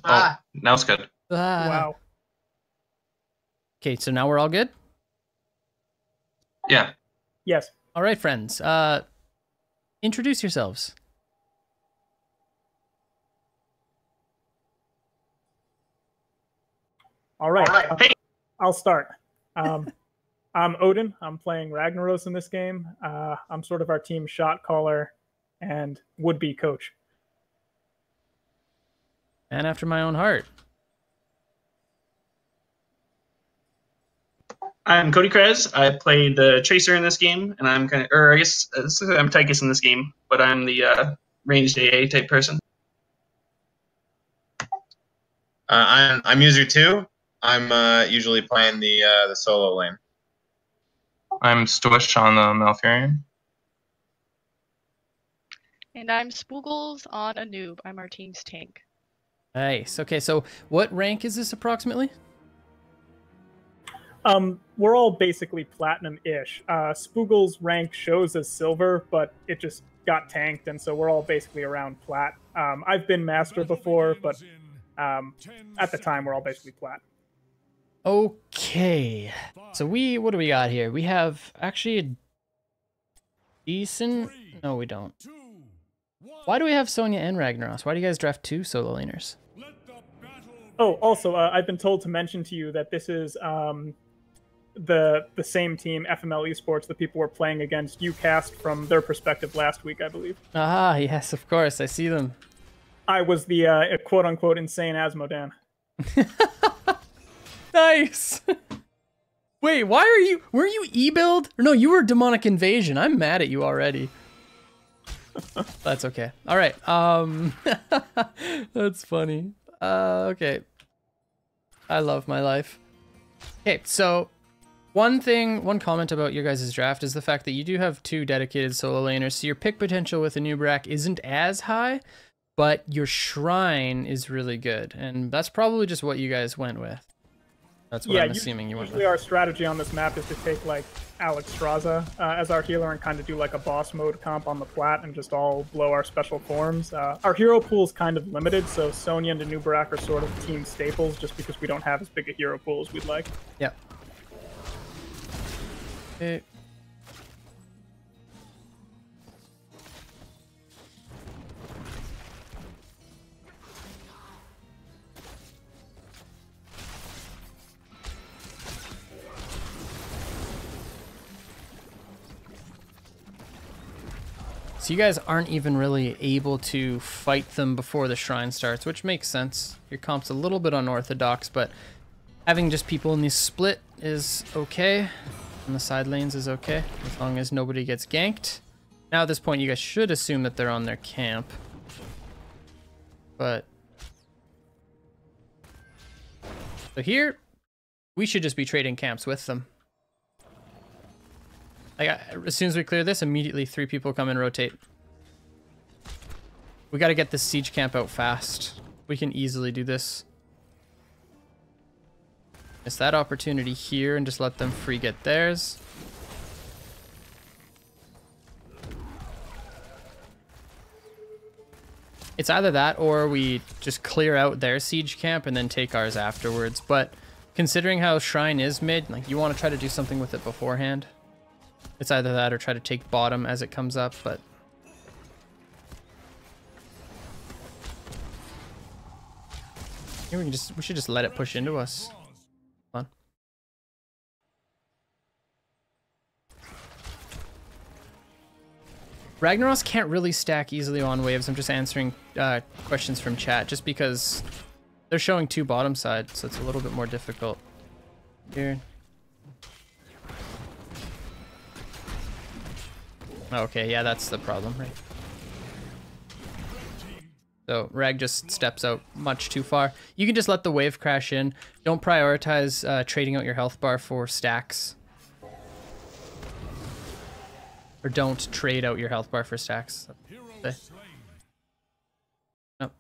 Now it's good. Wow. Okay, so now we're all good? Yeah. Yes. All right, friends. Introduce yourselves. All right. Hey. I'll start. I'm Odin. I'm playing Ragnaros in this game. I'm sort of our team shot caller and would-be coach. And after my own heart. I'm Cody Krez. I played the Tracer in this game, and I'm kind of, or I guess I'm Tychus in this game, but I'm the ranged AA type person. I'm user 2. I'm usually playing the solo lane. I'm Stwish on the Malfurion. And I'm Spoogles on a noob. I'm our team's tank. Nice. Okay, so what rank is this approximately? We're all basically platinum-ish. Spoogle's rank shows as silver, but it just got tanked, and so we're all basically around plat. I've been master before, but at the time we're all basically plat. Okay. So what do we got here? We have actually a decent... No, we don't. Why do we have Sonya and Ragnaros? Why do you guys draft 2 solo laners? Oh, also, I've been told to mention to you that this is the same team, FML Esports, the people we're playing against. You cast from their perspective last week, I believe. Ah, yes, of course. I see them. I was the quote-unquote insane Asmodan. Nice. Wait, why are you... Were you E-build? Or no, you were Demonic Invasion. I'm mad at you already. That's okay. All right. That's funny. Okay. I love my life. Okay, so one comment about your guys' draft is the fact that you do have 2 dedicated solo laners, so your pick potential with a noob rack isn't as high, but your shrine is really good, and that's probably just what you guys went with. That's what I'm assuming you went with. Usually our strategy on this map is to take like Alex Straza as our healer and kind of do like a boss mode comp on the plat and just all blow our special forms. Our hero pool is kind of limited, so Sonya and Anubarak are sort of team staples just because we don't have as big a hero pool as we'd like. Yep. Okay. So you guys aren't even really able to fight them before the shrine starts, which makes sense. Your comp's a little bit unorthodox, but having just people in the split is okay. And the side lanes is okay, as long as nobody gets ganked. Now at this point, you guys should assume that they're on their camp. But... So here, we should just be trading camps with them. Like, as soon as we clear this, immediately 3 people come and rotate. We gotta get this siege camp out fast. We can easily do this. Miss that opportunity here and just let them free get theirs. It's either that or we just clear out their siege camp and then take ours afterwards. But considering how Shrine is mid, like, you want to try to do something with it beforehand. It's either that or try to take bottom as it comes up, but... Here we should just let it push into us. Come on. Ragnaros can't really stack easily on waves. I'm just answering questions from chat just because they're showing 2 bottom side, so it's a little bit more difficult. Here. Okay, yeah, that's the problem, right? So Rag just steps out much too far. You can just let the wave crash in. Don't prioritize trading out your health bar for stacks. Or don't trade out your health bar for stacks. Okay. Nope.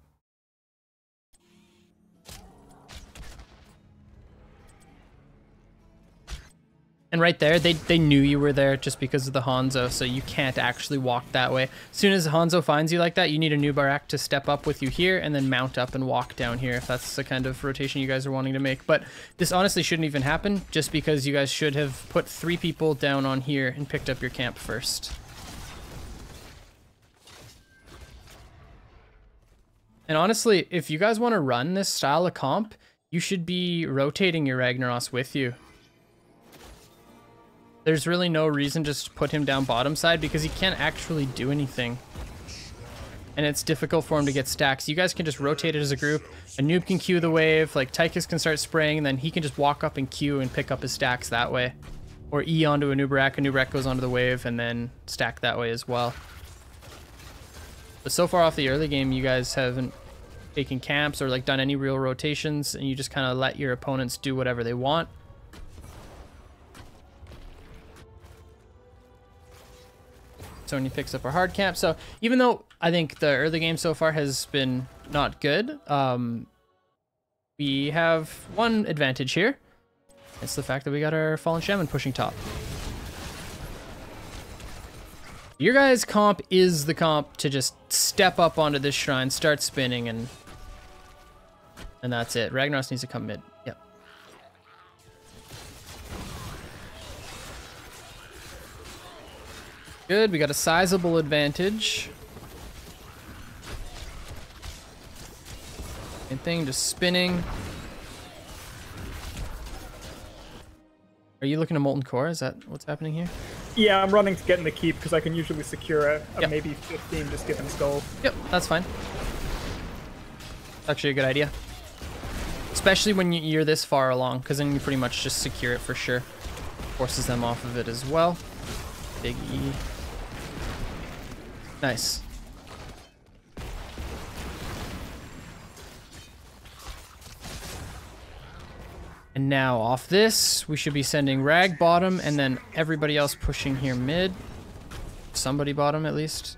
And right there, they knew you were there just because of the Hanzo, so you can't actually walk that way. As soon as Hanzo finds you like that, you need a new Barak to step up with you here and then mount up and walk down here if that's the kind of rotation you guys are wanting to make. But this honestly shouldn't even happen just because you guys should have put 3 people down on here and picked up your camp first. And honestly, if you guys want to run this style of comp, you should be rotating your Ragnaros with you. There's really no reason just to put him down bottom side because he can't actually do anything. And it's difficult for him to get stacks. You guys can just rotate it as a group. A noob can queue the wave, like Tychus can start spraying, and then he can just walk up and queue and pick up his stacks that way. Or E onto a Nubarak goes onto the wave and then stack that way as well. But so far off the early game, you guys haven't taken camps or like done any real rotations, and you just kind of let your opponents do whatever they want. Sony picks up a hard camp. So even though I think the early game so far has been not good, we have one advantage here. It's the fact that we got our Fallen Shaman pushing top. Your guys' comp is the comp to just step up onto this shrine, start spinning, and that's it. Ragnaros needs to come mid. Yep. Good, we got a sizable advantage. Same thing, just spinning. Are you looking at Molten Core? Is that what's happening here? Yeah, I'm running to get in the keep because I can usually secure a Yep. maybe 15 just given skull. Yep, that's fine. It's actually a good idea. Especially when you're this far along, because then you pretty much just secure it for sure. Forces them off of it as well. Big E. Nice. And now off this, we should be sending Rag bottom and then everybody else pushing here mid. Somebody bottom at least.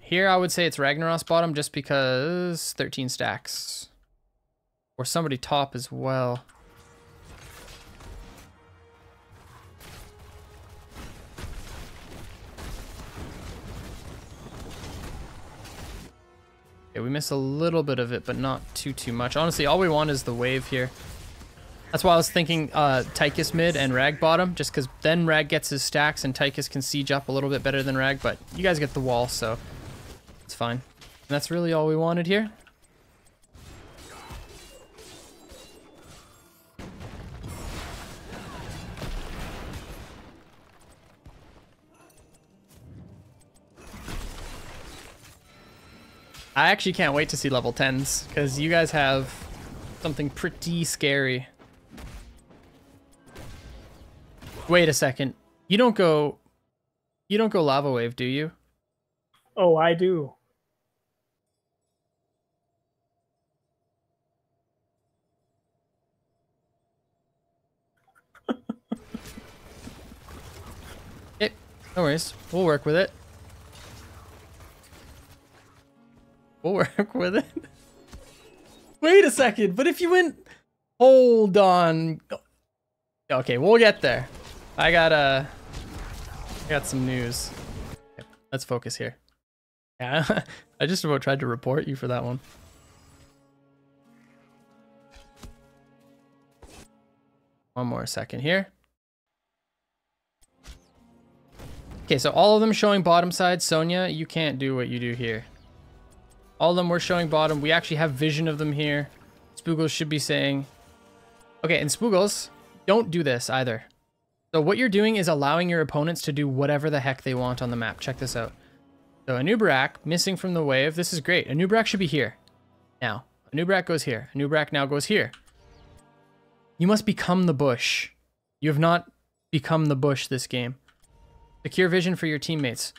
Here I would say it's Ragnaros bottom just because 13 stacks. Or somebody top as well. Okay, we miss a little bit of it, but not too much. Honestly, all we want is the wave here. That's why I was thinking Tychus mid and Rag bottom, just because then Rag gets his stacks and Tychus can siege up a little bit better than Rag, but you guys get the wall, so it's fine. And that's really all we wanted here. I actually can't wait to see level 10s, because you guys have something pretty scary. Wait a second. You don't go lava wave, do you? Oh, I do. Okay, no worries. We'll work with it. We'll work with it. Wait a second, but if you went... Hold on. Okay, we'll get there. I got some news. Okay, let's focus here. Yeah, I just about tried to report you for that one. One more second here. Okay, so all of them showing bottom side. Sonya, you can't do what you do here. All of them were showing bottom. We actually have vision of them here. Spoogles should be saying... Okay, and Spoogles, don't do this either. So what you're doing is allowing your opponents to do whatever the heck they want on the map. Check this out. So Anubarak, missing from the wave. This is great. Anubarak should be here. Now, Anubarak goes here. Anubarak now goes here. You must become the bush. You have not become the bush this game. Secure vision for your teammates.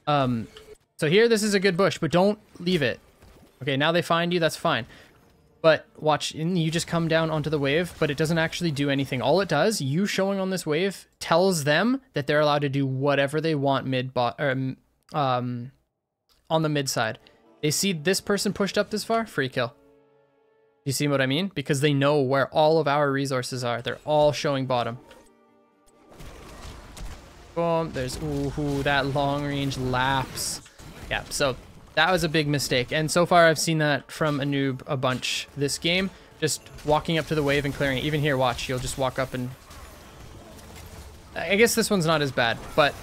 So here, this is a good bush, but don't leave it. Okay, now they find you, that's fine. But watch, and you just come down onto the wave, but it doesn't actually do anything. All it does, you showing on this wave, tells them that they're allowed to do whatever they want on the mid side. They see this person pushed up this far, free kill. You see what I mean? Because they know where all of our resources are. They're all showing bottom. Boom. There's, ooh, that long range lapse. Yeah, so that was a big mistake. And so far I've seen that from a noob a bunch this game. Just walking up to the wave and clearing it. Even here, watch. You'll just walk up and... I guess this one's not as bad, but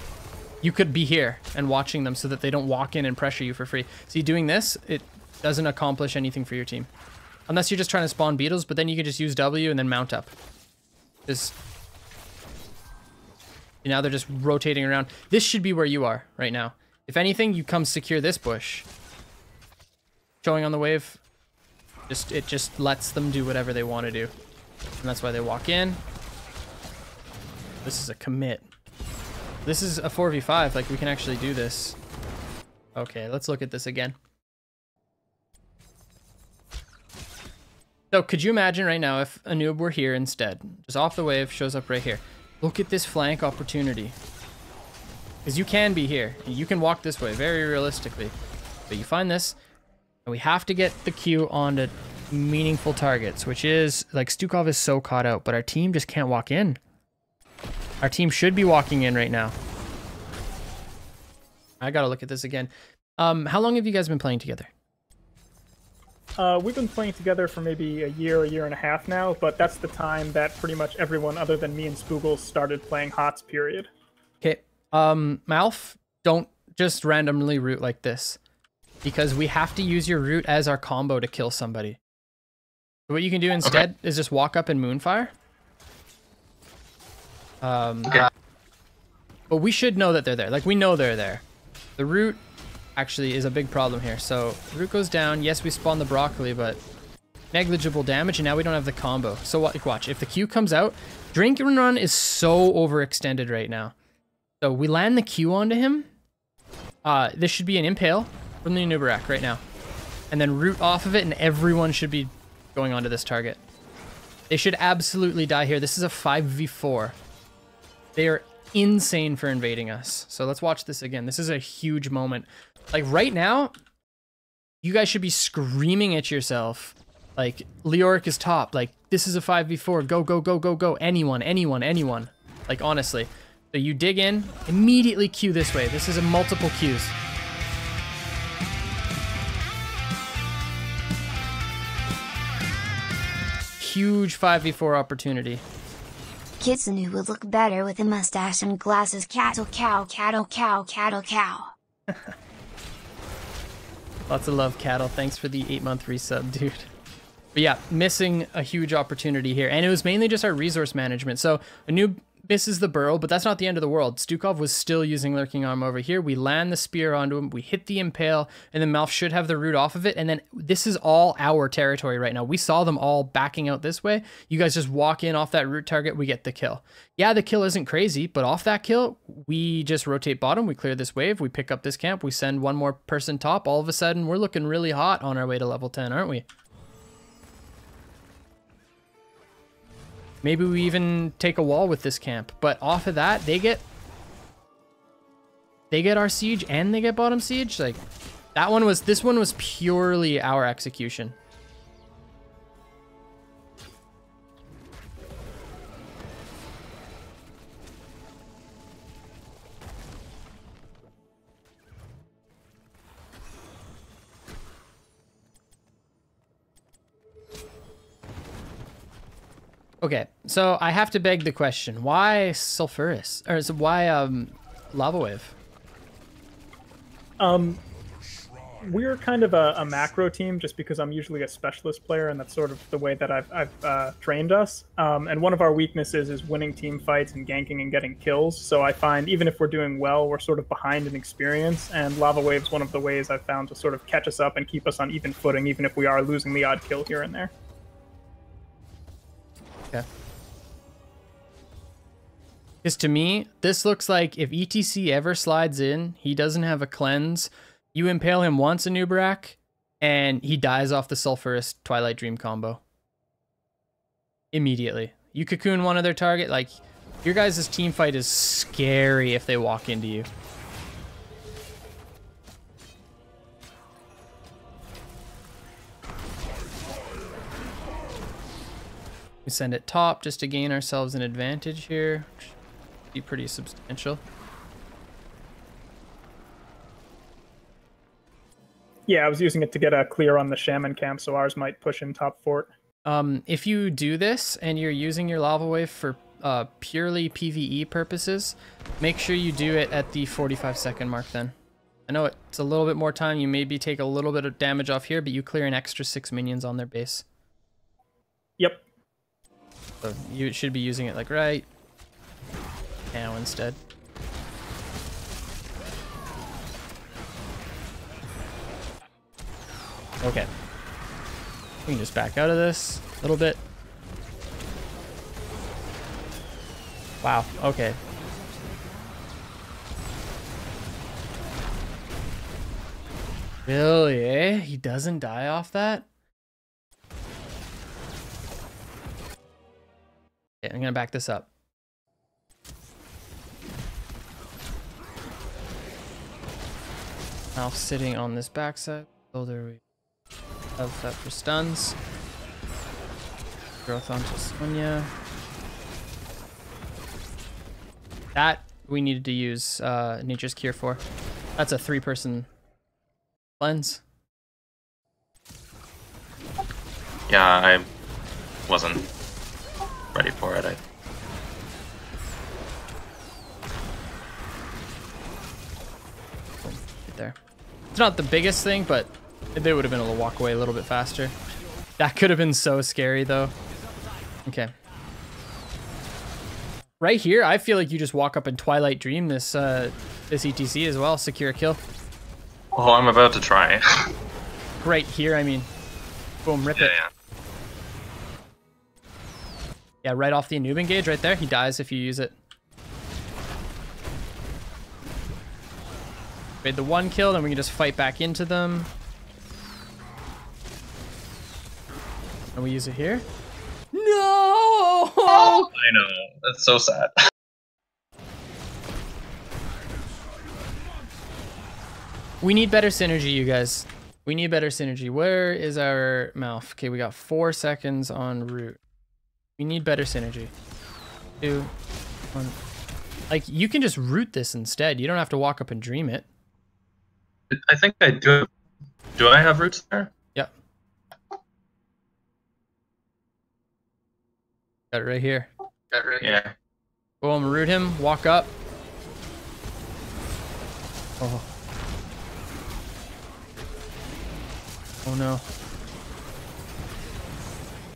you could be here and watching them so that they don't walk in and pressure you for free. See, doing this, it doesn't accomplish anything for your team. Unless you're just trying to spawn beetles, but then you can just use W and then mount up. Just... Now they're just rotating around. This should be where you are right now. If anything, you come secure this bush. Showing on the wave, it just lets them do whatever they want to do. And that's why they walk in. This is a commit. This is a 4v5, like we can actually do this. Okay, let's look at this again. So could you imagine right now if a noob were here instead? Just off the wave, shows up right here. Look at this flank opportunity. Because you can be here. You can walk this way very realistically. But you find this, and we have to get the Q onto meaningful targets, which is, like, Stukov is so caught out, but our team just can't walk in. Our team should be walking in right now. I gotta look at this again. How long have you guys been playing together? We've been playing together for maybe a year and a half now, but that's the time that pretty much everyone other than me and Spoogles started playing HOTS, period. Okay. Malf, don't just randomly root like this, because we have to use your root as our combo to kill somebody. So what you can do instead is just walk up and moonfire. But we should know that they're there. Like, we know they're there. The root actually is a big problem here. So root goes down. Yes, we spawn the broccoli, but negligible damage, and now we don't have the combo. So watch. If the Q comes out, Drink and Run is so overextended right now. So we land the Q onto him. This should be an impale from the Nubarak right now. And then root off of it, and everyone should be going onto this target. They should absolutely die here. This is a 5v4. They are insane for invading us. So let's watch this again. This is a huge moment. Like, right now, you guys should be screaming at yourself. Like, Leoric is top. Like, this is a 5v4. Go, go, go, go, go. Anyone, anyone, anyone. Like, honestly. So you dig in, immediately Q this way. This is a multiple Qs. Huge 5v4 opportunity. Kitsune would look better with a mustache and glasses. Cattle, cow, cattle, cow, cattle, cow. Lots of love, Cattle. Thanks for the 8-month resub, dude. But yeah, missing a huge opportunity here. And it was mainly just our resource management. So a noob misses the burrow, but that's not the end of the world. Stukov was still using Lurking Arm over here. We land the spear onto him. We hit the impale, and then Malf should have the root off of it. And then this is all our territory right now. We saw them all backing out this way. You guys just walk in off that root target. We get the kill. Yeah, the kill isn't crazy, but off that kill, we just rotate bottom. We clear this wave. We pick up this camp. We send one more person top. All of a sudden, we're looking really hot on our way to level 10, aren't we? Maybe we even take a wall with this camp. But off of that, they get our siege and they get bottom siege. Like, this one was purely our execution. Okay, so I have to beg the question: why sulfurous, or is it why lava wave? We're kind of a macro team, just because I'm usually a specialist player, and that's sort of the way that I've trained us. And one of our weaknesses is winning team fights and ganking and getting kills. So I find even if we're doing well, we're sort of behind in experience. And lava wave's one of the ways I've found to sort of catch us up and keep us on even footing, even if we are losing the odd kill here and there. Okay. Because to me, this looks like if ETC ever slides in, he doesn't have a cleanse. You impale him once in Nubarak, and he dies off the Sulphurous Twilight Dream combo. Immediately. You cocoon one of their target. Like, your guys' team fight is scary if they walk into you. We send it top just to gain ourselves an advantage here. Which should be pretty substantial. Yeah, I was using it to get a clear on the shaman camp, so ours might push in top fort. If you do this and you're using your lava wave for purely PvE purposes, make sure you do it at the 45-second mark then. I know it's a little bit more time, you maybe take a little bit of damage off here, but you clear an extra 6 minions on their base. Yep. So you should be using it like right now instead. Okay. We can just back out of this a little bit. Wow, okay. Really, eh? He doesn't die off that? Okay, I'm gonna back this up. Now sitting on this backside. Oh, there we have that for stuns. Growth onto Sonya. That we needed to use Nature's Cure for. That's a 3-person cleanse. Yeah, I wasn't ready for it. Right there. It's not the biggest thing, but they would have been able to walk away a little bit faster. That could have been so scary, though. Okay. Right here, I feel like you just walk up and Twilight Dream this this ETC as well. Secure a kill. Oh, I'm about to try. Right here, I mean. Boom, rip it. Yeah. Yeah, right off the Anub engage right there. He dies if you use it. Made the 1 kill, then we can just fight back into them. And we use it here. No! I know. That's so sad. We need better synergy, you guys. We need better synergy. Where is our mouth? Okay, we got 4 seconds on root. We need better synergy. 2, 1. Like, you can just root this instead. You don't have to walk up and dream it. I think I do. Do I have roots there? Yep. Got it right here. Yeah. Boom, root him, walk up. Oh. Oh no.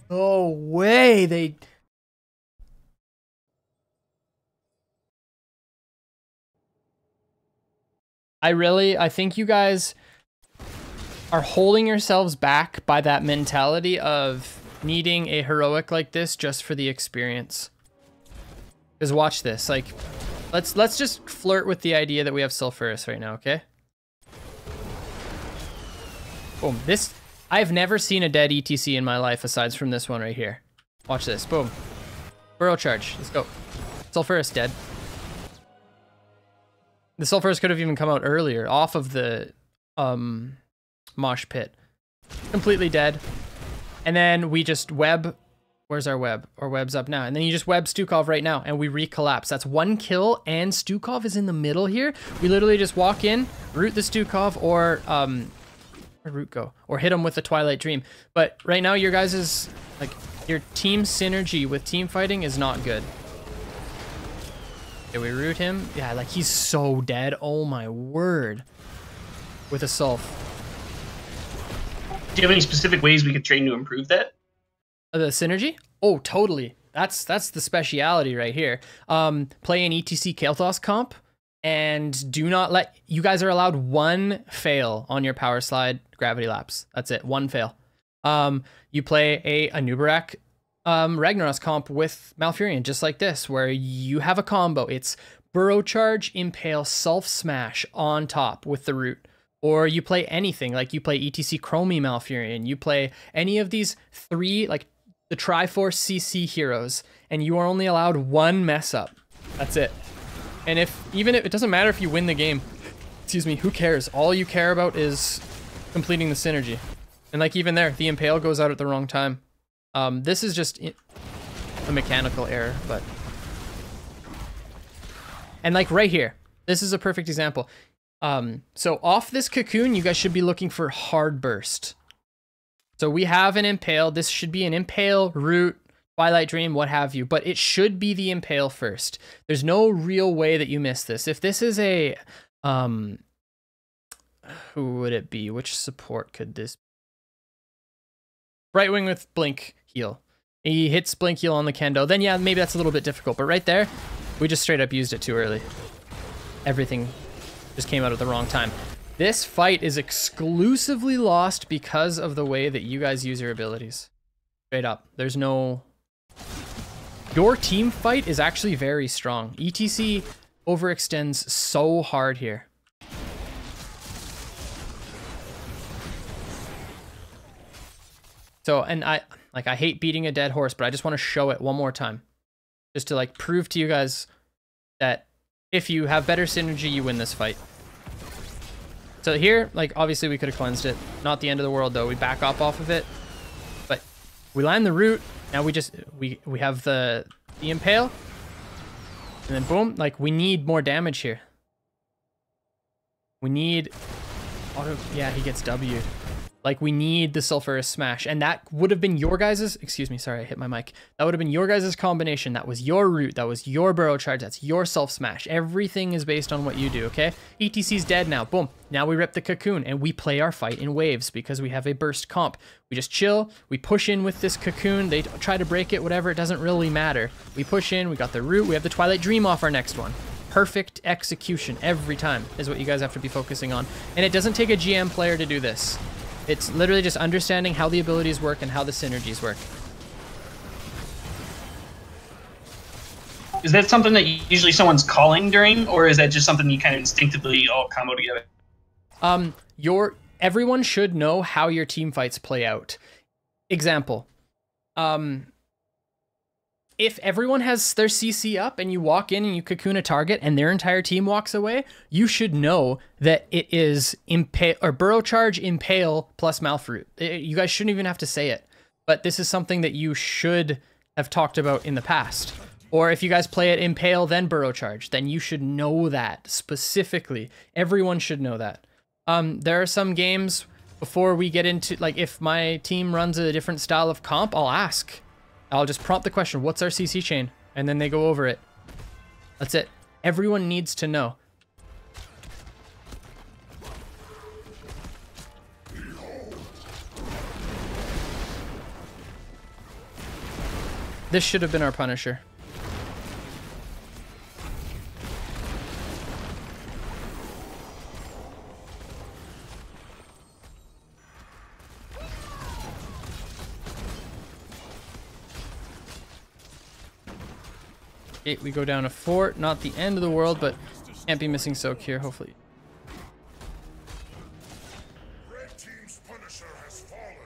No way, they... I think you guys are holding yourselves back by that mentality of needing a heroic like this just for the experience. Because watch this, like, let's just flirt with the idea that we have Sulfuras right now, okay? Boom, this, I've never seen a dead ETC in my life aside from this one right here. Watch this, boom. Burrow charge, let's go. Sulfuras dead. The Sulfuras could have even come out earlier, off of the mosh pit. Completely dead. And then we just web. Where's our web? Our web's up now. And then you just web Stukov right now, and we recollapse. That's 1 kill, and Stukov is in the middle here. We literally just walk in, root the Stukov, or where'd root go? Or hit him with the Twilight Dream. But right now, your guys' like your team synergy with team fighting is not good. Okay, we root him. Yeah, like he's so dead. Oh my word. With a Sulf. Do you have any specific ways we could train to improve that? The synergy? Oh, totally. That's the speciality right here. Play an ETC Kael'thas comp, and do not let... You guys are allowed 1 fail on your power slide gravity laps. That's it, 1 fail. You play a Anubarak Ragnaros comp with Malfurion, just like this, where you have a combo. It's Burrow Charge, Impale, Self Smash on top with the root. Or you play anything, like you play ETC Chromie Malfurion, you play any of these 3, like the Triforce CC heroes, and you are only allowed 1 mess up. That's it. And even if it doesn't matter if you win the game, excuse me, who cares? All you care about is completing the synergy. And like even there, the Impale goes out at the wrong time. This is just a mechanical error, but... And like right here, this is a perfect example. So off this cocoon, you guys should be looking for hard burst. So we have an impale. This should be an impale, root, Twilight Dream, what have you, but it should be the impale first. There's no real way that you miss this. If this is a, who would it be? Which support could this be? Right wing with blink heal. He hits blink heal on the kendo. Then yeah, maybe that's a little bit difficult, but right there, we just straight up used it too early. Everything just came out at the wrong time. This fight is exclusively lost because of the way that you guys use your abilities. Straight up. There's no... Your team fight is actually very strong. ETC overextends so hard here. So, and I hate beating a dead horse, but I just want to show it one more time. Just to like prove to you guys that if you have better synergy, you win this fight. So here, like obviously we could have cleansed it. Not the end of the world though. We back up off of it. But we land the root. Now we just, we have the impale. And then boom, like we need more damage here. We need, yeah, he gets W. Like we need the sulfurous smash, and that would have been your guys's, excuse me, sorry, I hit my mic. That would have been your guys's combination. That was your root, that was your burrow charge, that's your self smash. Everything is based on what you do, okay? ETC's dead now, boom. Now we rip the cocoon and we play our fight in waves because we have a burst comp. We just chill, we push in with this cocoon, they try to break it, whatever, it doesn't really matter. We push in, we got the root, we have the Twilight Dream off our next one. Perfect execution every time is what you guys have to be focusing on. And it doesn't take a GM player to do this. It's literally just understanding how the abilities work and how the synergies work. Is that something that usually someone's calling during, or is that just something you kind of instinctively all combo together? Everyone should know how your team fights play out. Example. If everyone has their CC up and you walk in and you cocoon a target and their entire team walks away, you should know that it is impale or burrow charge, impale plus Malfruit. You guys shouldn't even have to say it, but this is something that you should have talked about in the past. Or if you guys play it impale then burrow charge, then you should know that specifically. Everyone should know that. There are some games before we get into, like if my team runs a different style of comp, I'll ask. I'll just prompt the question, what's our CC chain? And then they go over it. That's it. Everyone needs to know. This should have been our Punisher. Okay, we go down a fort. Not the end of the world, but can't be missing soak here, hopefully.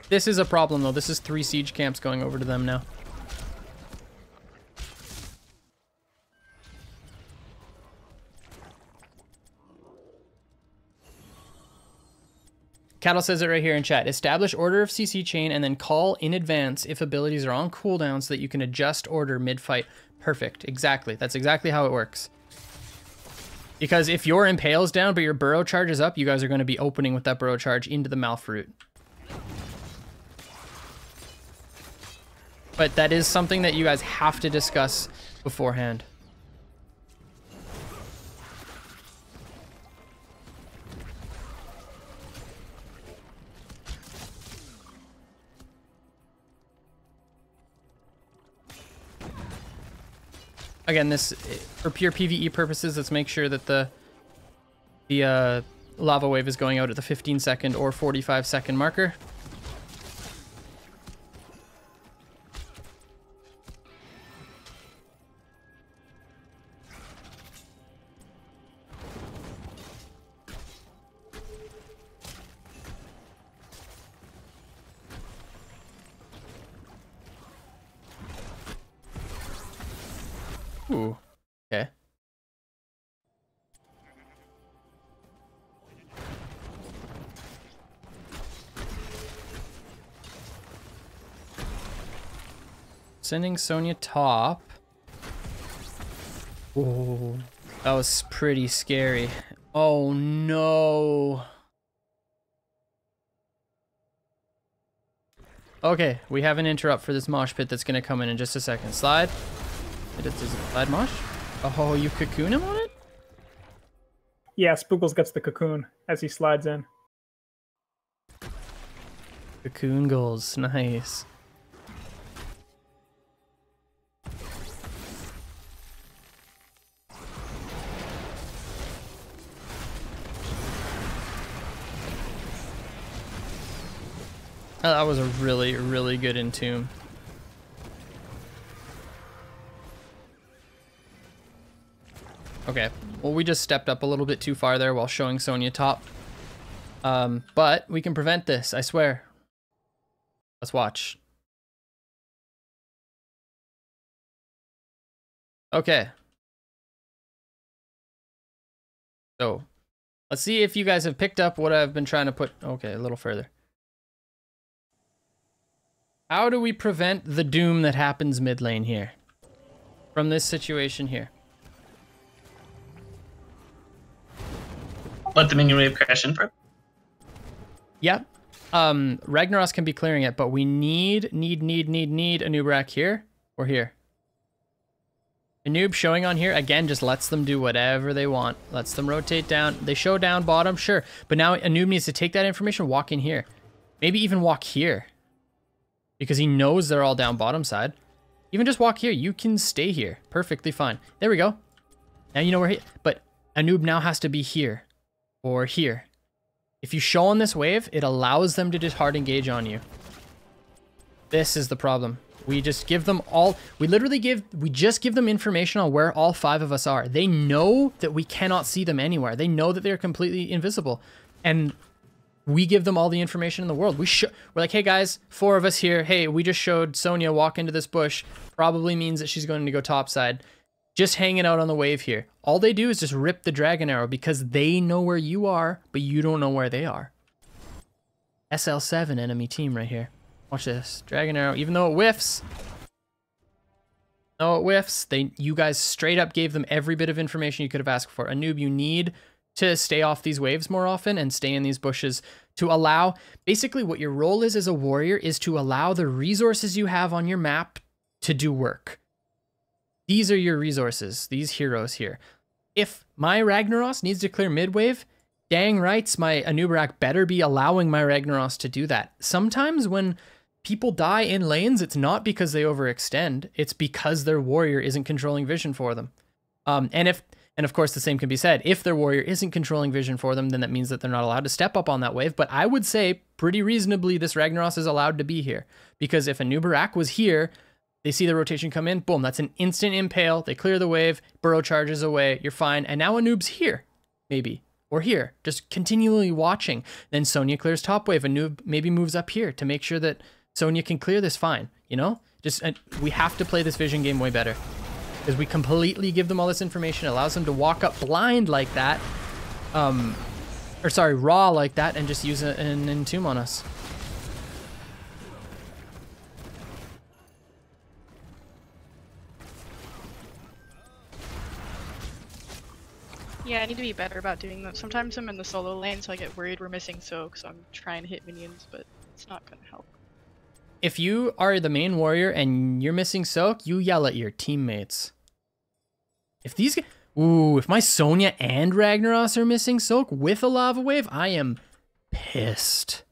This is a problem, though. This is 3 siege camps going over to them now. Cattle says it right here in chat. Establish order of CC chain and then call in advance if abilities are on cooldown so that you can adjust order mid-fight. Perfect. Exactly. That's exactly how it works. Because if your impale's down but your burrow charge is up, you guys are going to be opening with that burrow charge into the Malfruit. But that is something that you guys have to discuss beforehand. Again, this, for pure PvE purposes, let's make sure that the lava wave is going out at the 15-second or 45-second marker. Ooh, okay. Sending Sonya top. Oh, that was pretty scary. Oh no. Okay, we have an interrupt for this mosh pit that's gonna come in just a second. Slide. Does it slide mosh? Oh, you cocoon him on it? Yeah, Spookles gets the cocoon as he slides in. Cocoon goals, nice. Oh, that was a really, really good entomb. Okay, well, we just stepped up a little bit too far there while showing Sonya top. But we can prevent this, I swear. Let's watch. Okay. So, let's see if you guys have picked up what I've been trying to put. Okay, a little further. How do we prevent the doom that happens mid lane here? From this situation here. Let the minion wave crash in for it. Yep. Ragnaros can be clearing it, but we need a Nubrak here or here. A noob showing on here, again, just lets them do whatever they want. Lets them rotate down. They show down bottom, sure. But now a noob needs to take that information, walk in here. Maybe even walk here. Because he knows they're all down bottom side. Even just walk here. You can stay here. Perfectly fine. There we go. Now you know where he... But a noob now has to be here. Or here. If you show on this wave, it allows them to just hard engage on you. This is the problem. We just give them all... We just give them information on where all 5 of us are. They know that we cannot see them anywhere. They know that they're completely invisible. And we give them all the information in the world. We're like, hey guys, 4 of us here. Hey, we just showed Sonya walk into this bush. Probably means that she's going to go topside. Just hanging out on the wave here. All they do is just rip the dragon arrow because they know where you are, but you don't know where they are. SL7 enemy team right here. Watch this. Dragon arrow, even though it whiffs. No, it whiffs. You guys straight up gave them every bit of information you could have asked for. A noob, you need to stay off these waves more often and stay in these bushes to allow... Basically, what your role is as a warrior is to allow the resources you have on your map to do work. These are your resources, these heroes here. If my Ragnaros needs to clear mid-wave, dang rights, my Anubarak better be allowing my Ragnaros to do that. Sometimes when people die in lanes, it's not because they overextend, it's because their warrior isn't controlling vision for them. And of course the same can be said, if their warrior isn't controlling vision for them, then that means that they're not allowed to step up on that wave. But I would say pretty reasonably this Ragnaros is allowed to be here. Because if Anubarak was here, they see the rotation come in, boom, that's an instant impale. They clear the wave, burrow charges away, you're fine. And now a noob's here, maybe, or here, just continually watching. Then Sonya clears top wave, a noob maybe moves up here to make sure that Sonya can clear this fine, you know? Just, we have to play this vision game way better. Because we completely give them all this information, allows them to walk up blind like that, raw like that, and just use an entomb on us. Yeah, I need to be better about doing that. Sometimes I'm in the solo lane, so I get worried we're missing soak, so I'm trying to hit minions, but it's not gonna help. If you are the main warrior and you're missing soak, you yell at your teammates. If these... Ooh, if my Sonya and Ragnaros are missing soak with a lava wave, I am pissed.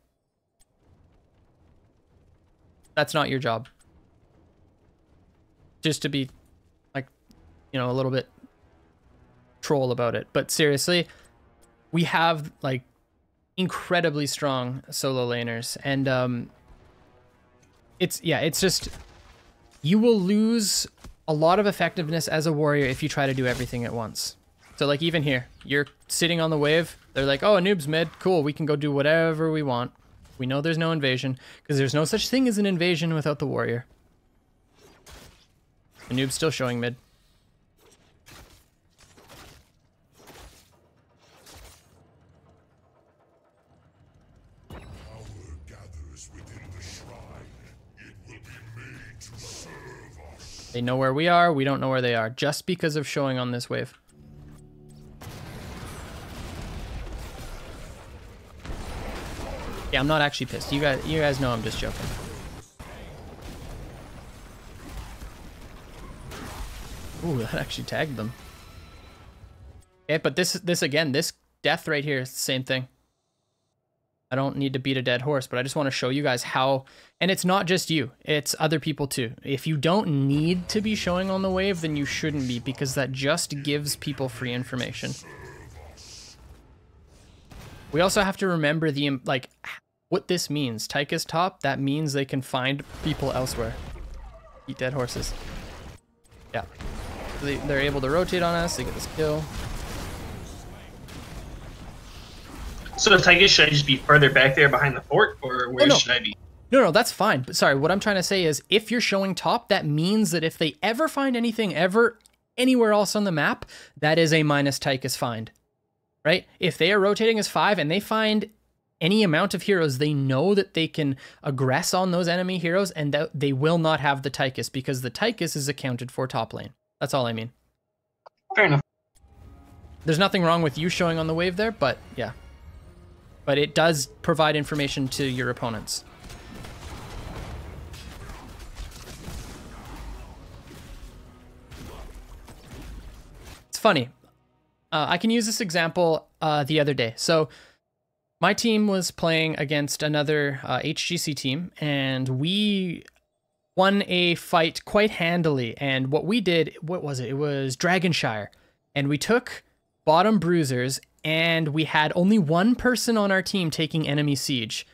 That's not your job. Just to be, like, you know, a little bit troll about it. But seriously, we have, like, incredibly strong solo laners. And, it's just... You will lose a lot of effectiveness as a warrior if you try to do everything at once. So like even here, you're sitting on the wave, they're like, oh, a noob's mid, cool, we can go do whatever we want. We know there's no invasion, because there's no such thing as an invasion without the warrior. The noob's still showing mid. Power gathers within the shrine. It will be made to serve They know where we are. We don't know where they are, just because of showing on this wave. Yeah, I'm not actually pissed. You guys know I'm just joking. Ooh, that actually tagged them. Okay, but this again, this death right here is the same thing. I don't need to beat a dead horse, but I just want to show you guys how, and it's not just you, it's other people too. If you don't need to be showing on the wave, then you shouldn't be, because that just gives people free information. We also have to remember the, like, what this means. Tychus top, that means they can find people elsewhere. Eat dead horses. Yeah. They're able to rotate on us, they get this kill. So Tychus, should I just be further back there behind the fort, or where should I be? No, that's fine. But sorry, what I'm trying to say is, if you're showing top, that means that if they ever find anything anywhere else on the map, that is a minus Tychus find, right? If they are rotating as 5 and they find any amount of heroes, they know that they can aggress on those enemy heroes, and that they will not have the Tychus, because the Tychus is accounted for top lane. That's all I mean. Fair enough. There's nothing wrong with you showing on the wave there, but yeah. But it does provide information to your opponents. It's funny. I can use this example the other day. So my team was playing against another HGC team, and we won a fight quite handily. And what we did, what was it? It was Dragonshire. And we took bottom bruisers, and we had only one person on our team taking enemy siege.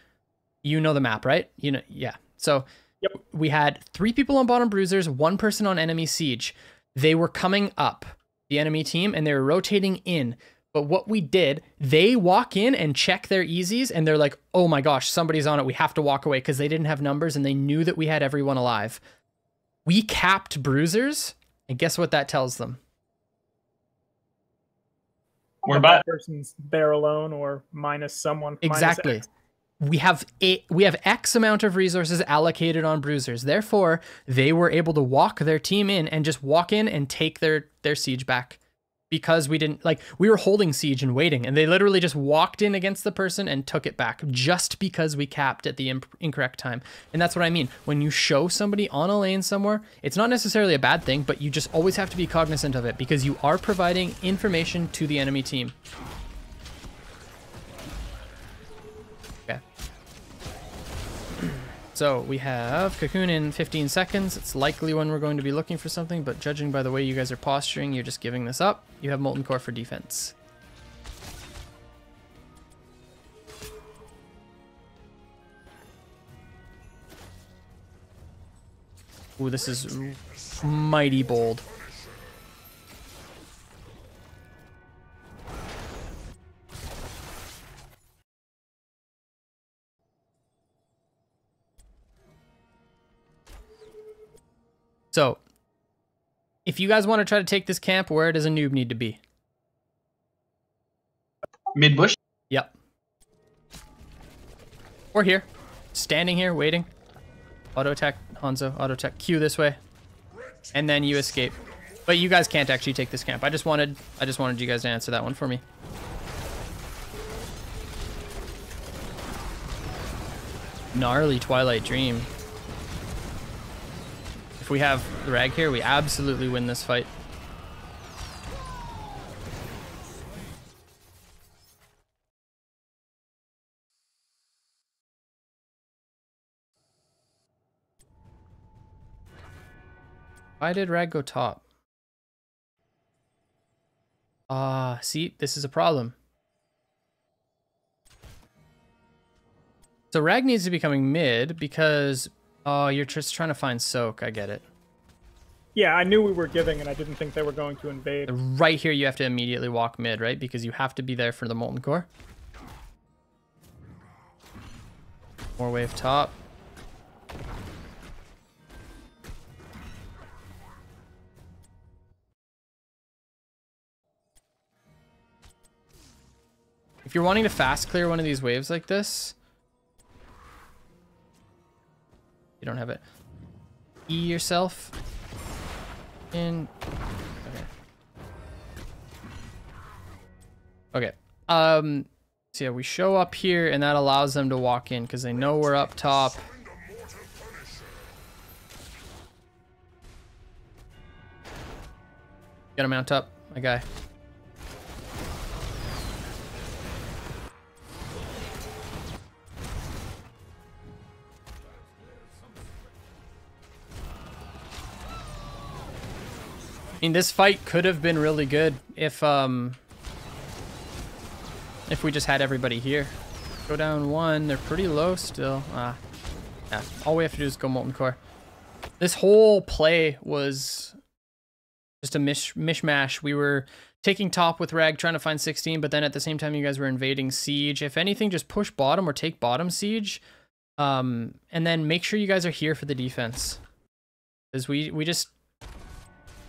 You know the map, right? You know, yeah. So yep. We had 3 people on bottom bruisers, 1 person on enemy siege. They were coming up, the enemy team, and they were rotating in. But what we did, they walk in and check their easies, and they're like, oh my gosh, somebody's on it. We have to walk away, because they didn't have numbers, and they knew that we had everyone alive. We capped bruisers, and guess what that tells them? We're that person's there alone, or minus someone. Exactly. Minus X. We have X amount of resources allocated on bruisers. Therefore, they were able to walk their team in and just walk in and take their siege back, because we didn't, like, we were holding siege and waiting, and they literally just walked in against the person and took it back, just because we capped at the incorrect time. And that's what I mean. When you show somebody on a lane somewhere, it's not necessarily a bad thing, but you just always have to be cognizant of it, because you are providing information to the enemy team. Okay. So we have Cocoon in 15 seconds. It's likely when we're going to be looking for something, but judging by the way you guys are posturing, you're just giving this up. You have Molten Core for defense. Ooh, this is mighty bold. So, if you guys want to try to take this camp, where does a noob need to be? Mid bush? Yep. Or here. Standing here, waiting. Auto attack, Hanzo, auto attack, Q this way. And then you escape. But you guys can't actually take this camp. I just wanted you guys to answer that one for me. Gnarly Twilight Dream. If we have the Rag here, we absolutely win this fight. Why did Rag go top? See, this is a problem. So Rag needs to be coming mid because, oh, you're just trying to find Soak. I get it. Yeah, I knew we were giving, and I didn't think they were going to invade. Right here, you have to immediately walk mid, right? Because you have to be there for the Molten Core. More wave top. If you're wanting to fast clear one of these waves like this, you don't have it. E yourself. in. Okay. So yeah, we show up here, and that allows them to walk in because they know we're up top. Gotta mount up, my guy. I mean, this fight could have been really good if we just had everybody here. Go down one. They're pretty low still. Yeah. All we have to do is go Molten Core. This whole play was just a mishmash. We were taking top with Rag, trying to find 16, but then at the same time, you guys were invading Siege. If anything, just push bottom or take bottom Siege. And then make sure you guys are here for the defense. Because we just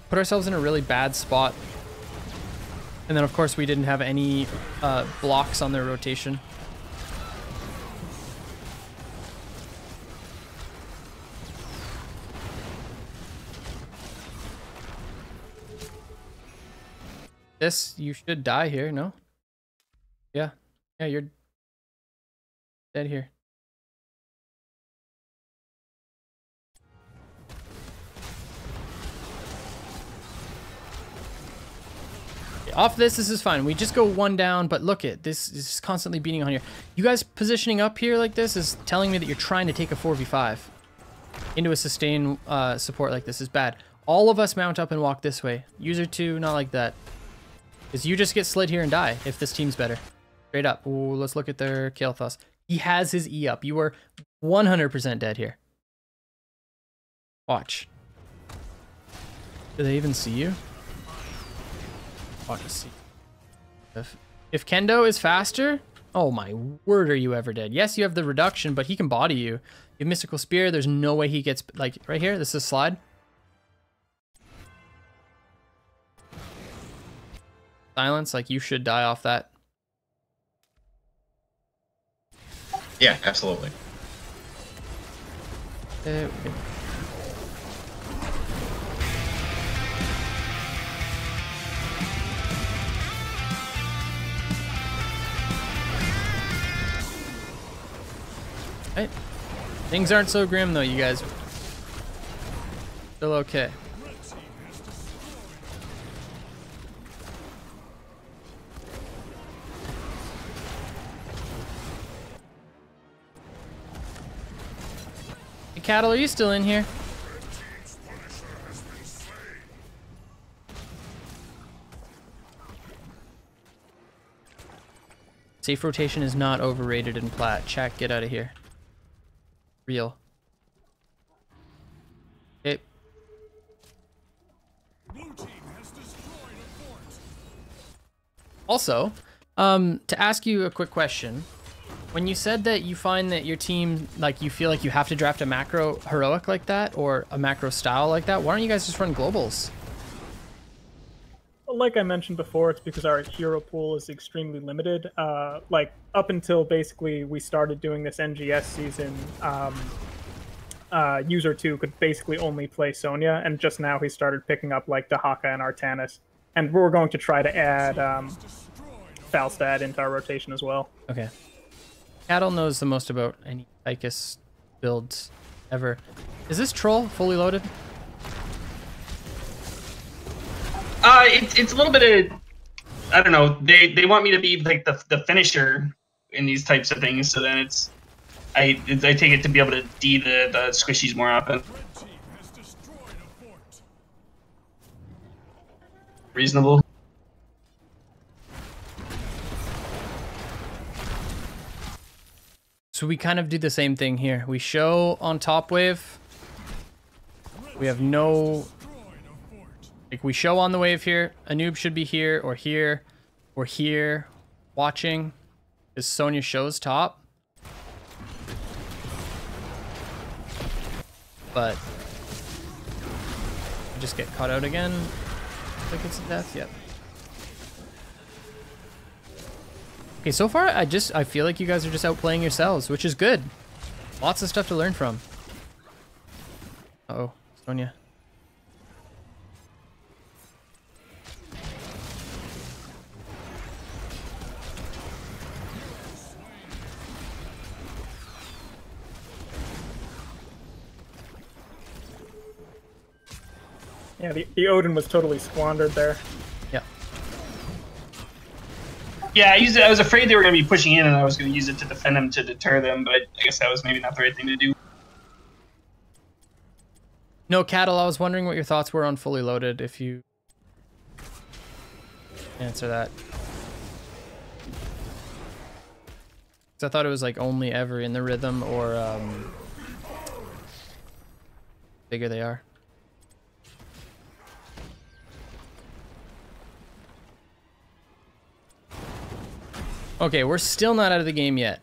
put ourselves in a really bad spot. And then, of course, we didn't have any blocks on their rotation. This, you should die here, no? Yeah. Yeah, you're dead here. Off this is fine. We just go one down, but look at this is constantly beating on here. You guys positioning up here like this is telling me that you're trying to take a 4v5 into a sustain support like this is bad. All of us mount up and walk this way. User 2, not like that. Because you just get slid here and die if this team's better. Straight up. Ooh, let's look at their Kael'thas. He has his E up. You are 100% dead here. Watch. Do they even see you? Watch. See. If Kendo is faster, oh my word, are you ever dead? Yes, you have the reduction, but he can body you. You have Mystical Spear. There's no way he gets, like, right here. This is a slide. Silence, like, you should die off that. Yeah, absolutely. Okay. Right. Things aren't so grim though, you guys. Still okay. Hey, Cattle, are you still in here? Safe rotation is not overrated in plat. Chat, get out of here. Real. Okay. Also, to ask you a quick question. When you said that you find that your team, like, you feel like you have to draft a macro heroic like that or a macro style like that, why don't you guys just run globals? Like I mentioned before, it's because our hero pool is extremely limited. Like, up until basically we started doing this NGS season, user 2 could basically only play Sonya, and just now he started picking up, like, Dahaka and Artanis. And we're going to try to add Falstad into our rotation as well. Okay. Cattle knows the most about any Tychus builds ever. Is this troll fully loaded? It's a little bit of, I don't know. They want me to be like the finisher in these types of things, so then it's I take it to be able to D the squishies more often. Reasonable. So we kind of do the same thing here. We show on top wave. We have no... Like, we show on the wave here. A noob should be here or here or here watching. Because Sonya shows top. But... we just get caught out again. Like it's a death. Yep. Okay, so far I feel like you guys are just outplaying yourselves, which is good. Lots of stuff to learn from. Uh-oh, Sonya. Yeah, the Odin was totally squandered there. Yeah. Yeah, I used it. I was afraid they were going to be pushing in, and I was going to use it to defend them to deter them. But I guess that was maybe not the right thing to do. No, Cattle, I was wondering what your thoughts were on fully loaded, if you answer that. So I thought it was like only ever in the rhythm or bigger they are. Okay, we're still not out of the game yet.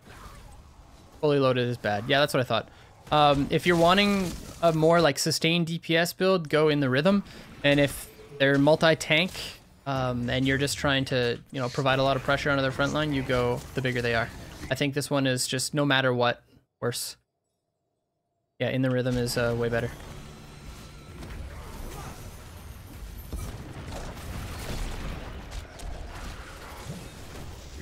Fully loaded is bad. Yeah, that's what I thought. If you're wanting a more like sustained DPS build, go in the rhythm. And if they're multi-tank and you're just trying to, you know, provide a lot of pressure onto their front line, you go the bigger they are. I think this one is just no matter what, worse. Yeah, in the rhythm is way better.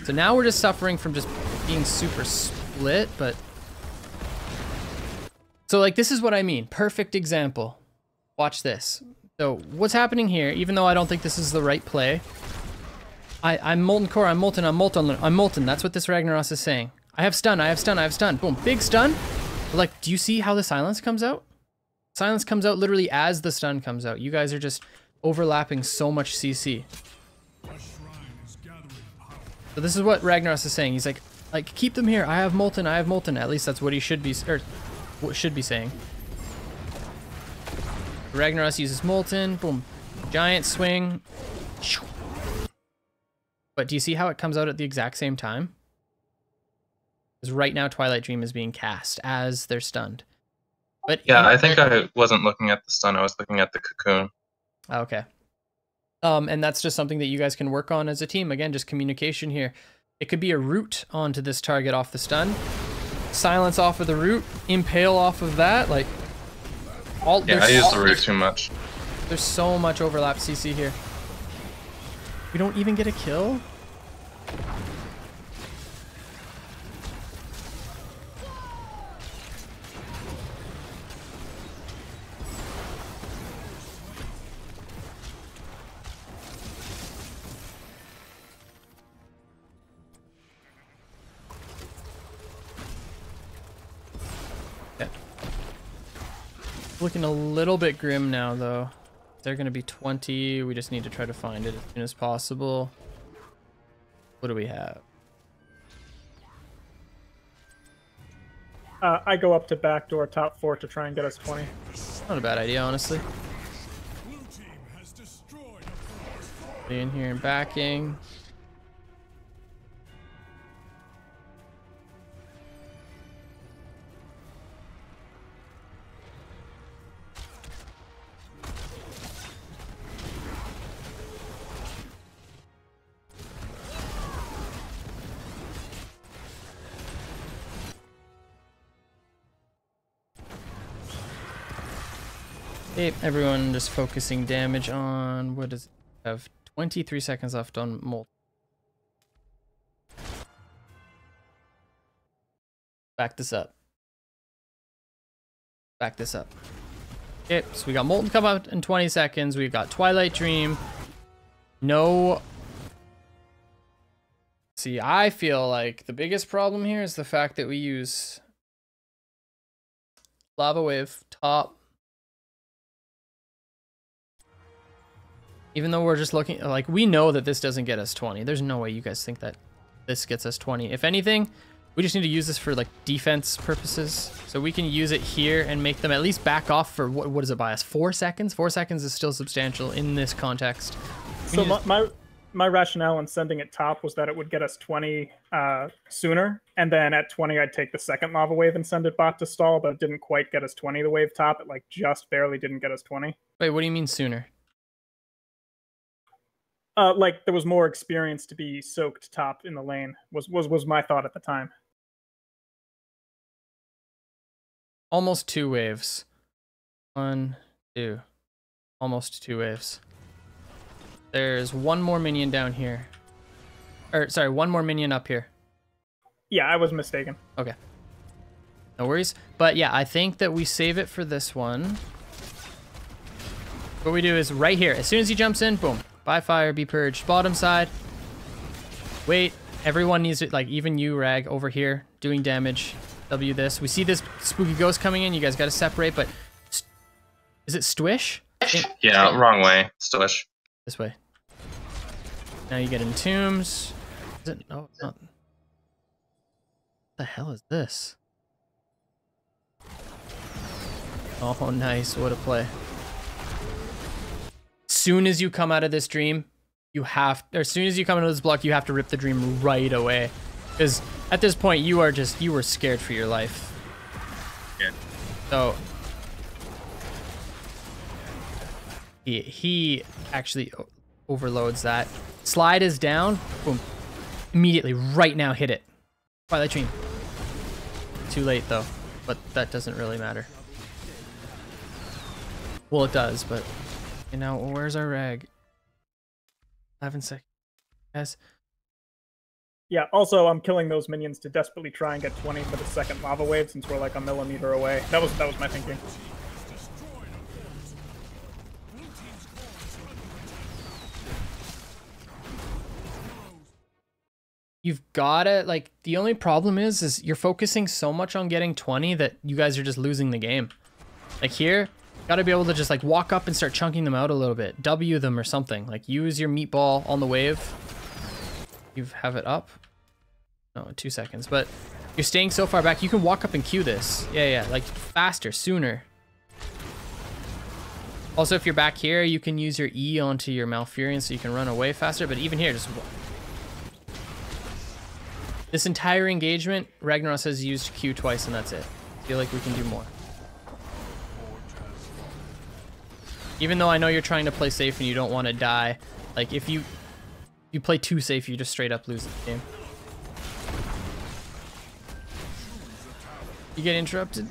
So now we're just suffering from just being super split, but... So like, this is what I mean. Perfect example. Watch this. So what's happening here, even though I don't think this is the right play, I'm Molten Core, I'm Molten, I'm Molten, I'm Molten. That's what this Ragnaros is saying. I have stun, I have stun, I have stun. Boom, big stun. But like, do you see how the silence comes out? Silence comes out literally as the stun comes out. You guys are just overlapping so much CC. So this is what Ragnaros is saying. He's like keep them here. I have Molten, I have Molten. At least that's what he should be, or what should be saying. Ragnaros uses Molten. Boom, giant swing. But do you see how it comes out at the exact same time? Because right now Twilight Dream is being cast as they're stunned. But yeah, I think I wasn't looking at the stun. I was looking at the cocoon. Okay. And that's just something that you guys can work on as a team. Again, just communication here. It could be a root onto this target off the stun. Silence off of the root. Impale off of that. Like, all. Yeah, I use the root too much. There's so much overlap CC here. We don't even get a kill? Okay. Looking a little bit grim now, though. They're going to be 20. We just need to try to find it as soon as possible. What do we have? I go up to backdoor top 4 to try and get us 20. Not a bad idea, honestly. Be in here and backing. Okay, everyone just focusing damage on, what does it have? 23 seconds left on Molt. Back this up. Back this up. Okay, so we got Molten come out in 20 seconds. We've got Twilight Dream. No. See, I feel like the biggest problem here is the fact that we use Lava Wave top. Even though we're just looking, like, we know that this doesn't get us 20. There's no way you guys think that this gets us 20. If anything, we just need to use this for, like, defense purposes. So we can use it here and make them at least back off for, what does it buy us? 4 seconds? 4 seconds is still substantial in this context. So my rationale in sending it top was that it would get us 20 sooner. And then at 20, I'd take the second Lava Wave and send it bot to stall, but it didn't quite get us 20 the wave top. It, like, just barely didn't get us 20. Wait, what do you mean sooner? Like there was more experience to be soaked top in the lane was my thought at the time. Almost 2 waves. 1, 2. Almost 2 waves. There's one more minion down here. Or sorry, one more minion up here. Yeah, I was mistaken. Okay. No worries. But yeah, I think that we save it for this one. what we do is right here, as soon as he jumps in, boom, by fire, be purged. Bottom side. Wait, everyone needs it, like even you, Rag, over here, doing damage. W this. We see this spooky ghost coming in. You guys got to separate, but is it Stwish? Yeah, wrong way. Stush. This way. Now you get Entombs. Is it? No, not. What the hell is this? Oh, nice. What a play. Soon as you come out of this dream, you have, or as soon as you come out of this block, you have to rip the dream right away. Because at this point, you were scared for your life. Yeah. So he actually overloads that. Slide is down. Boom. Immediately, right now, hit it. Twilight Dream. Too late, though. But that doesn't really matter. Well, it does, but... You know, where's our Rag? 11 seconds. Yes. Yeah, also, I'm killing those minions to desperately try and get 20 for the second lava wave, since we're like a millimeter away. That was my thinking. You've gotta, like, the only problem is you're focusing so much on getting 20 that you guys are just losing the game. Like here, gotta be able to just like walk up and start chunking them out a little bit. W them or something. Like use your meatball on the wave. You have it up. No, 2 seconds, but you're staying so far back. You can walk up and Q this. Yeah, like faster, sooner. Also, if you're back here, you can use your E onto your Malfurion so you can run away faster, but even here, just... This entire engagement, Ragnaros has used Q twice and that's it. I feel like we can do more. Even though I know you're trying to play safe and you don't want to die, like if you play too safe, you just straight up lose the game. You get interrupted.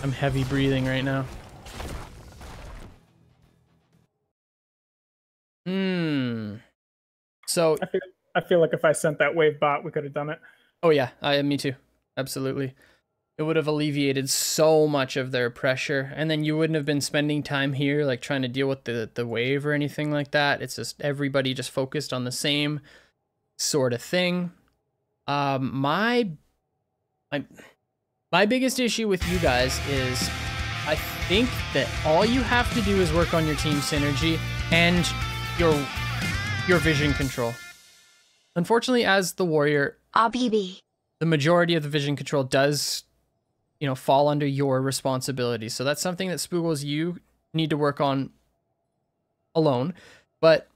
I'm heavy breathing right now. So I feel like if I sent that wave bot, we could have done it. Oh yeah, me too. Absolutely. It would have alleviated so much of their pressure, and then you wouldn't have been spending time here like trying to deal with the wave or anything like that. It's just everybody just focused on the same sort of thing. My biggest issue with you guys is I think that all you have to do is work on your team synergy and your vision control. Unfortunately, as the warrior, BB. the majority of the vision control does, you know, fall under your responsibility. So that's something that Spoogles, you need to work on alone. But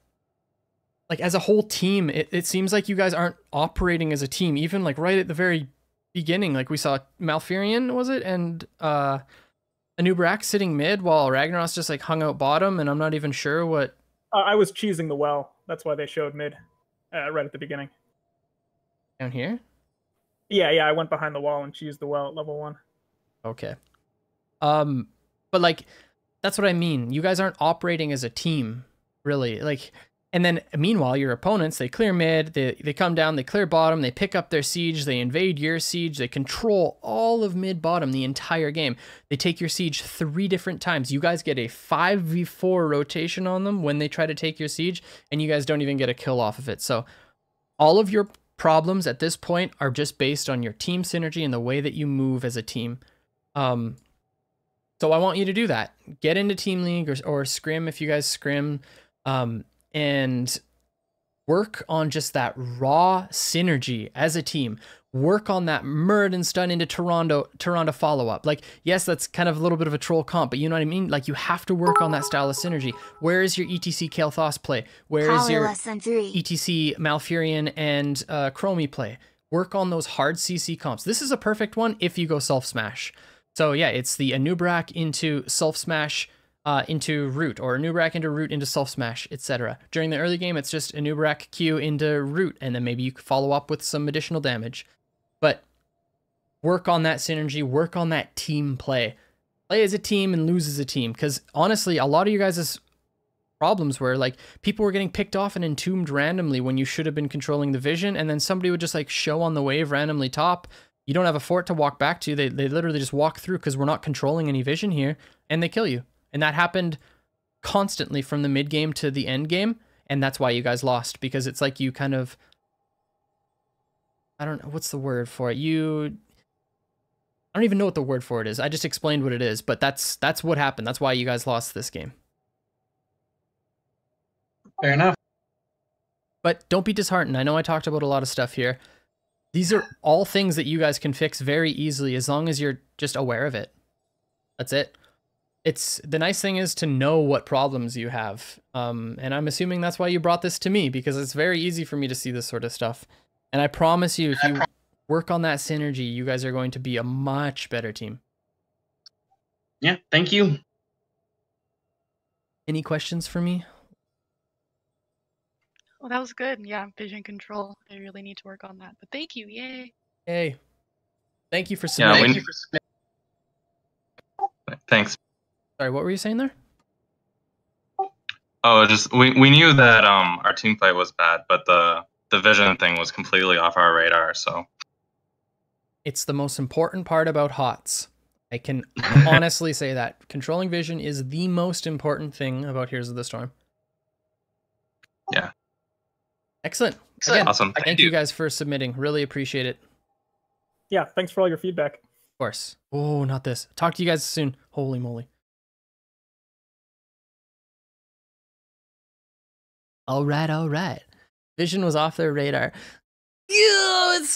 like as a whole team, it seems like you guys aren't operating as a team. Even like right at the very beginning, like we saw Malfurion, was it? And Anubrak sitting mid while Ragnaros just like hung out bottom, and I'm not even sure what... I was cheesing the well. That's why they showed mid right at the beginning. Down here? Yeah, I went behind the wall and cheesed the well at level 1. Okay. But like, that's what I mean. You guys aren't operating as a team, really. Like, and then meanwhile, your opponents, they clear mid, they come down, they clear bottom, they pick up their siege, they invade your siege, they control all of mid bottom the entire game. They take your siege 3 different times. You guys get a 5v4 rotation on them when they try to take your siege, and you guys don't even get a kill off of it. So all of your problems at this point are just based on your team synergy and the way that you move as a team. So I want you to do that. Get into Team League or Scrim if you guys Scrim. And work on just that raw synergy as a team. Work on that Murd and Stun into Toronto follow-up. Like, yes, that's kind of a little bit of a troll comp, but you know what I mean? Like, you have to work on that style of synergy. Where is your ETC Kael'thas play? Where is your ETC Malfurion and Chromie play? Work on those hard CC comps. This is a perfect one if you go self-smash. So yeah, it's the Anubrak into self-smash into root, or Anubarak into root into self smash, etc. During the early game, it's just Anubarak Q into root, and then maybe you follow up with some additional damage. But work on that synergy, work on that team play. Play as a team and lose as a team. Because honestly, a lot of you guys' problems were like people were getting picked off and entombed randomly when you should have been controlling the vision, and then somebody would just like show on the wave randomly top. You don't have a fort to walk back to. They literally just walk through because we're not controlling any vision here, and they kill you. And that happened constantly from the mid game to the end game, and that's why you guys lost, because it's like you kind of, I don't know, what's the word for it? I don't even know what the word for it is. I just explained what it is, but that's what happened. That's why you guys lost this game. Fair enough. But don't be disheartened. I know I talked about a lot of stuff here. These are all things that you guys can fix very easily as long as you're just aware of it. That's it. It's the nice thing is to know what problems you have. And I'm assuming that's why you brought this to me, because it's very easy for me to see this sort of stuff. And I promise you, if you work on that synergy, you guys are going to be a much better team. Yeah, thank you. Any questions for me? Well, that was good. Yeah, vision control. I really need to work on that. But thank you. Yay. Hey, thank you for Yeah, submitting. Thanks. Sorry, what were you saying there? Oh, just we knew that our team play was bad, but the vision thing was completely off our radar. So It's the most important part about HOTS. I can honestly say that. Controlling vision is the most important thing about Heroes of the Storm. yeah, Excellent. Again, awesome. thank you guys for submitting. Really appreciate it. Yeah, thanks for all your feedback. Of course. Oh, not this. Talk to you guys soon. Holy moly. All right. Vision was off their radar. Yeah, it's